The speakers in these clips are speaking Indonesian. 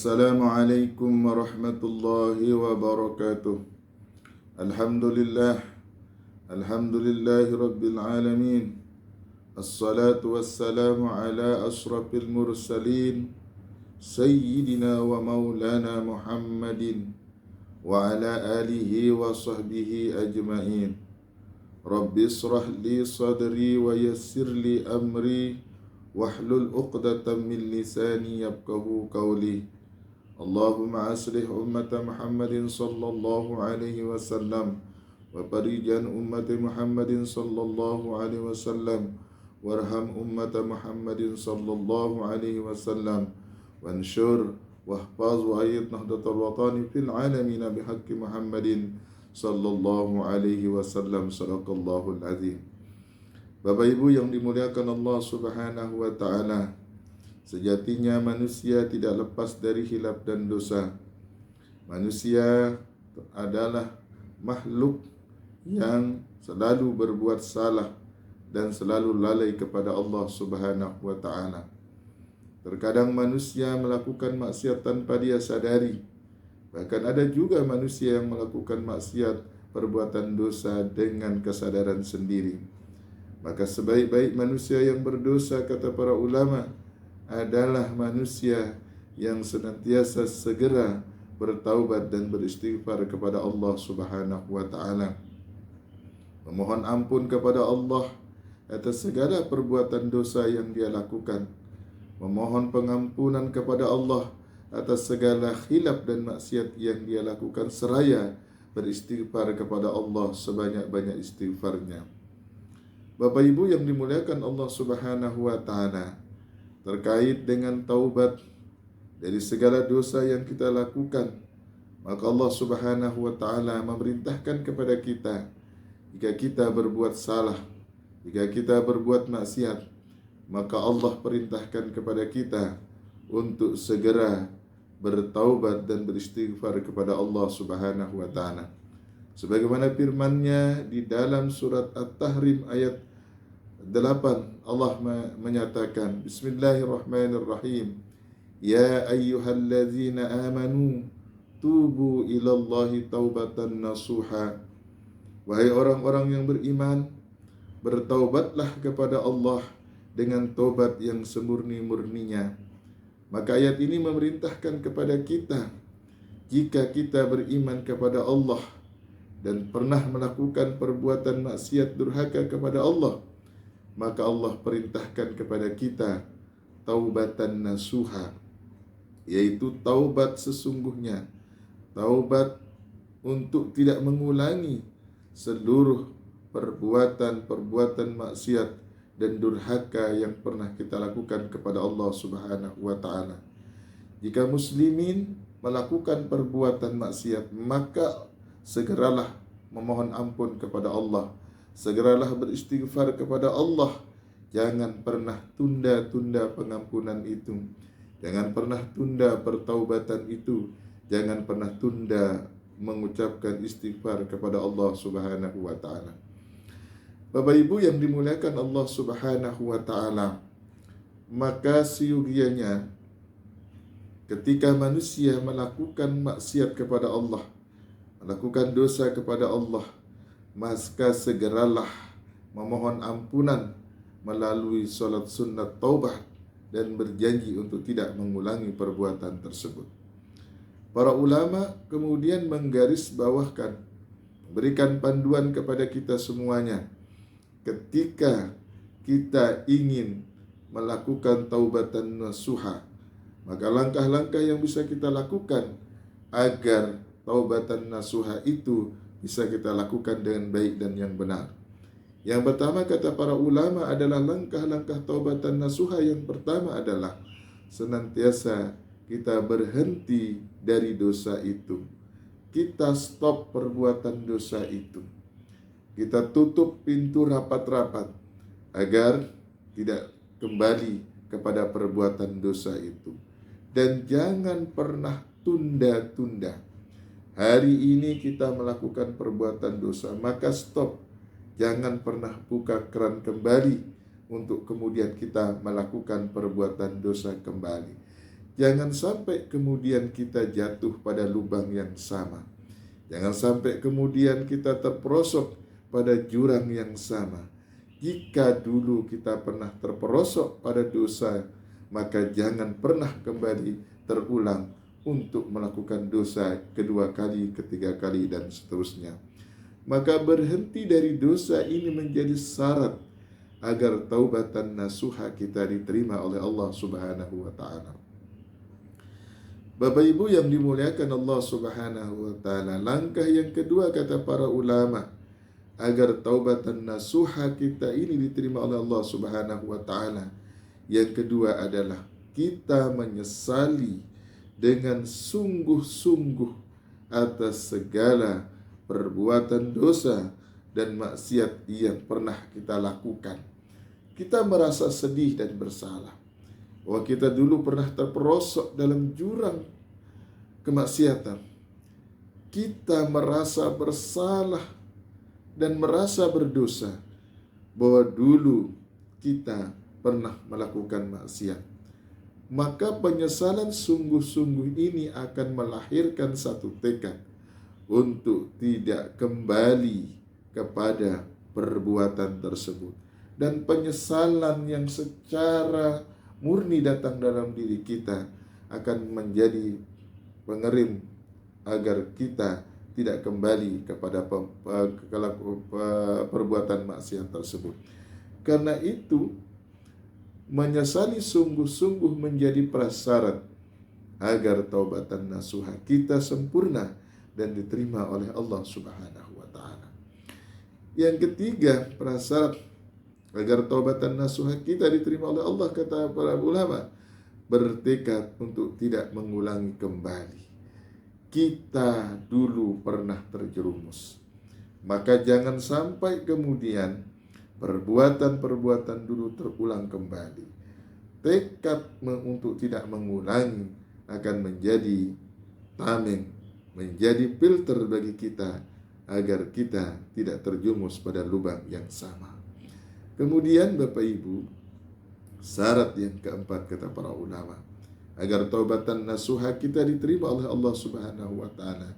Assalamualaikum warahmatullahi wabarakatuh. Alhamdulillah, alhamdulillahi rabbil alamin. Assalatu wassalamu ala ashrafil mursalin Sayyidina wa maulana Muhammadin wa ala alihi wa sahbihi ajma'in. Rabbi israh li sadri wa yassir li amri wahlul uqdatan min lisani yafqahu qawli. Allahumma aslih ummata Muhammadin sallallahu alaihi wasallam wa farijan ummati Muhammadin sallallahu alaihi wasallam warham ummata Muhammadin sallallahu alaihi wasallam wanshur wahfaz wa ayyid nahdatal watani fil alamin bihaqqi Muhammadin sallallahu alaihi wasallam. Sadaqallahul azim. Bapak Ibu yang dimuliakan Allah Subhanahu wa taala, sejatinya manusia tidak lepas dari hilaf dan dosa. Manusia adalah makhluk yang selalu berbuat salah dan selalu lalai kepada Allah Subhanahu wa taala. Terkadang manusia melakukan maksiat tanpa dia sadari. Bahkan ada juga manusia yang melakukan maksiat, perbuatan dosa dengan kesadaran sendiri. Maka sebaik-baik manusia yang berdosa, kata para ulama, adalah manusia yang senantiasa segera bertaubat dan beristighfar kepada Allah Subhanahu wa taala. Memohon ampun kepada Allah atas segala perbuatan dosa yang dia lakukan. Memohon pengampunan kepada Allah atas segala khilaf dan maksiat yang dia lakukan, seraya beristighfar kepada Allah sebanyak-banyak istighfarnya. Bapak Ibu yang dimuliakan Allah Subhanahu wa taala, terkait dengan taubat dari segala dosa yang kita lakukan, maka Allah Subhanahu wa taala memerintahkan kepada kita, jika kita berbuat salah, jika kita berbuat maksiat, maka Allah perintahkan kepada kita untuk segera bertaubat dan beristighfar kepada Allah Subhanahu wa taala. Sebagaimana firman-Nya di dalam surat At-Tahrim ayat 8, Allah menyatakan, Bismillahirrahmanirrahim, Ya ayyuhalladzina amanu tubu ilallahi taubatan nasuha. Wahai orang-orang yang beriman, bertaubatlah kepada Allah dengan taubat yang semurni-murninya. Maka ayat ini memerintahkan kepada kita, jika kita beriman kepada Allah dan pernah melakukan perbuatan maksiat durhaka kepada Allah, maka Allah perintahkan kepada kita taubatan nasuha, yaitu taubat sesungguhnya, taubat untuk tidak mengulangi seluruh perbuatan maksiat dan durhaka yang pernah kita lakukan kepada Allah Subhanahu wa taala. Jika muslimin melakukan perbuatan maksiat, maka segeralah memohon ampun kepada Allah, segeralah beristighfar kepada Allah. Jangan pernah tunda-tunda pengampunan itu. Jangan pernah tunda pertaubatan itu. Jangan pernah tunda mengucapkan istighfar kepada Allah Subhanahu wa taala. Bapak Ibu yang dimuliakan Allah Subhanahu wa taala, maka seyogianya ketika manusia melakukan maksiat kepada Allah, melakukan dosa kepada Allah, maka segeralah memohon ampunan melalui salat sunnat taubah dan berjanji untuk tidak mengulangi perbuatan tersebut. Para ulama kemudian menggarisbawahkan, memberikan panduan kepada kita semuanya, ketika kita ingin melakukan taubatan nasuha, maka langkah-langkah yang bisa kita lakukan agar taubatan nasuha itu bisa kita lakukan dengan baik dan yang benar. Yang pertama, kata para ulama, adalah langkah-langkah taubatan nasuha. Yang pertama adalah senantiasa kita berhenti dari dosa itu. Kita stop perbuatan dosa itu. Kita tutup pintu rapat-rapat agar tidak kembali kepada perbuatan dosa itu. Dan jangan pernah tunda-tunda. Hari ini kita melakukan perbuatan dosa, maka stop. Jangan pernah buka keran kembali untuk kemudian kita melakukan perbuatan dosa kembali. Jangan sampai kemudian kita jatuh pada lubang yang sama. Jangan sampai kemudian kita terperosok pada jurang yang sama. Jika dulu kita pernah terperosok pada dosa, maka jangan pernah kembali terulang untuk melakukan dosa kedua kali, ketiga kali, dan seterusnya. Maka berhenti dari dosa ini menjadi syarat agar taubatan nasuha kita diterima oleh Allah Subhanahu wa taala. Bapak Ibu yang dimuliakan Allah Subhanahu wa taala, langkah yang kedua kata para ulama agar taubatan nasuha kita ini diterima oleh Allah Subhanahu wa taala, yang kedua adalah kita menyesali dengan sungguh-sungguh atas segala perbuatan dosa dan maksiat yang pernah kita lakukan. Kita merasa sedih dan bersalah bahwa kita dulu pernah terperosok dalam jurang kemaksiatan. Kita merasa bersalah dan merasa berdosa bahwa dulu kita pernah melakukan maksiat. Maka penyesalan sungguh-sungguh ini akan melahirkan satu tekad untuk tidak kembali kepada perbuatan tersebut. Dan penyesalan yang secara murni datang dalam diri kita akan menjadi pengerim agar kita tidak kembali kepada perbuatan maksiat tersebut. Karena itu, menyesali sungguh-sungguh menjadi prasyarat agar taubatan nasuha kita sempurna dan diterima oleh Allah Subhanahu wa taala. Yang ketiga, prasyarat agar taubatan nasuha kita diterima oleh Allah, kata para ulama, bertekad untuk tidak mengulangi kembali. Kita dulu pernah terjerumus, maka jangan sampai kemudian perbuatan-perbuatan dulu terulang kembali. Tekad untuk tidak mengulangi akan menjadi tameng, menjadi filter bagi kita agar kita tidak terjumus pada lubang yang sama. Kemudian Bapak Ibu, syarat yang keempat kata para ulama agar taubatan nasuha kita diterima oleh Allah Subhanahu wa taala,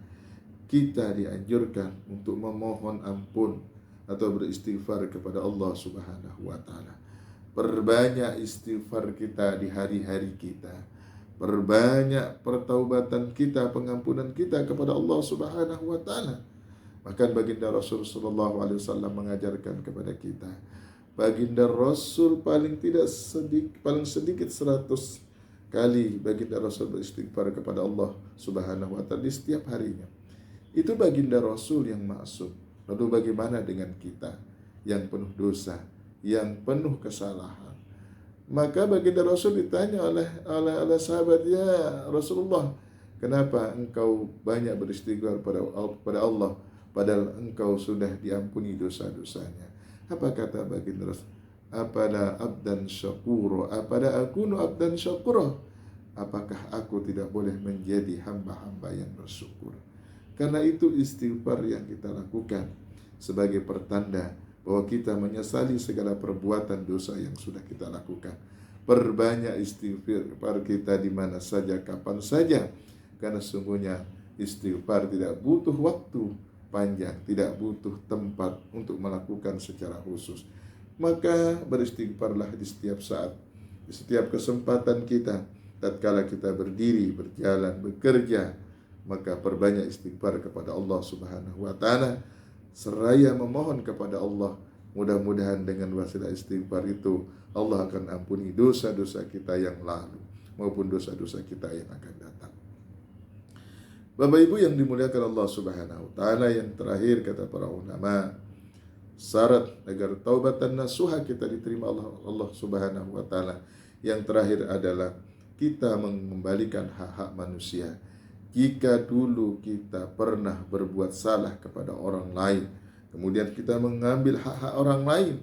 kita dianjurkan untuk memohon ampun atau beristighfar kepada Allah Subhanahu wa taala. Perbanyak istighfar kita di hari-hari kita. Perbanyak pertaubatan kita, pengampunan kita kepada Allah Subhanahu wa taala. Bahkan baginda Rasul sallallahu alaihi wasallam mengajarkan kepada kita, baginda Rasul paling sedikit 100 kali baginda Rasul beristighfar kepada Allah Subhanahu wa taala di setiap harinya. Itu baginda Rasul yang maksum. Lalu bagaimana dengan kita yang penuh dosa, yang penuh kesalahan? Maka baginda Rasul ditanya oleh sahabat, ya Rasulullah, kenapa engkau banyak beristighfar pada Allah padahal engkau sudah diampuni dosa-dosanya? Apa kata baginda Rasul? Apada abdan syakuro, apada akunu abdan syakuro. Apakah aku tidak boleh menjadi hamba-hamba yang bersyukur? Karena itu istighfar yang kita lakukan sebagai pertanda bahwa kita menyesali segala perbuatan dosa yang sudah kita lakukan. Perbanyak istighfar kita di mana saja, kapan saja. Karena sungguhnya istighfar tidak butuh waktu panjang, tidak butuh tempat untuk melakukan secara khusus. Maka beristighfarlah di setiap saat, di setiap kesempatan kita. Tatkala kita berdiri, berjalan, bekerja, maka perbanyak istighfar kepada Allah Subhanahu wa taala, seraya memohon kepada Allah, mudah-mudahan dengan wasilah istighfar itu Allah akan ampuni dosa-dosa kita yang lalu maupun dosa-dosa kita yang akan datang. Bapak Ibu yang dimuliakan Allah Subhanahu wa taala, yang terakhir kata para ulama, syarat agar taubatan nasuha kita diterima Allah Subhanahu wa taala, yang terakhir adalah kita mengembalikan hak-hak manusia. Jika dulu kita pernah berbuat salah kepada orang lain, kemudian kita mengambil hak-hak orang lain,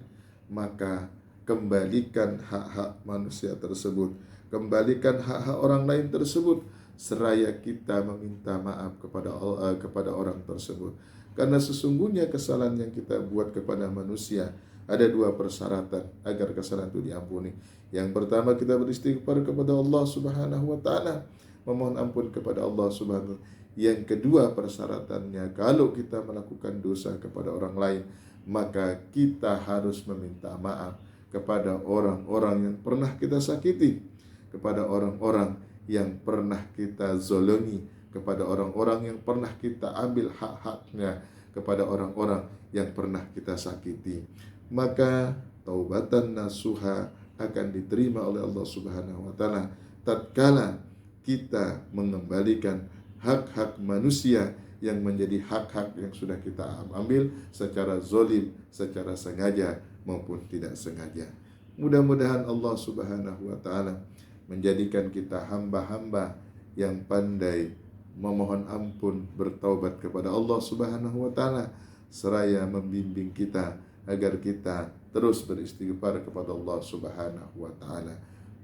maka kembalikan hak-hak manusia tersebut, kembalikan hak-hak orang lain tersebut, seraya kita meminta maaf kepada orang tersebut. Karena sesungguhnya kesalahan yang kita buat kepada manusia Ada dua persyaratan agar kesalahan itu diampuni. Yang pertama, kita beristighfar kepada Allah Subhanahu wa taala, memohon ampun kepada Allah Subhanahu wa taala. Yang kedua persyaratannya, kalau kita melakukan dosa kepada orang lain, maka kita harus meminta maaf kepada orang-orang yang pernah kita sakiti, kepada orang-orang yang pernah kita zolimi, kepada orang-orang yang pernah kita ambil hak-haknya, kepada orang-orang yang pernah kita sakiti. Maka taubatan nasuha akan diterima oleh Allah Subhanahu wa taala tatkala kita mengembalikan hak-hak manusia yang menjadi hak-hak yang sudah kita ambil secara zolim, secara sengaja maupun tidak sengaja. Mudah-mudahan Allah Subhanahu wa taala menjadikan kita hamba-hamba yang pandai memohon ampun, bertaubat kepada Allah Subhanahu wa taala, seraya membimbing kita agar kita terus beristighfar kepada Allah Subhanahu wa taala.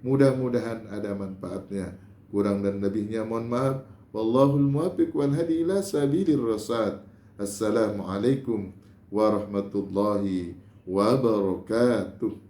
Mudah-mudahan ada manfaatnya. Kurang dan lebihnya mohon maaf. Wallahul muwaffiq wal hadi ila sabilir rasyad. Assalamualaikum warahmatullahi wabarakatuh.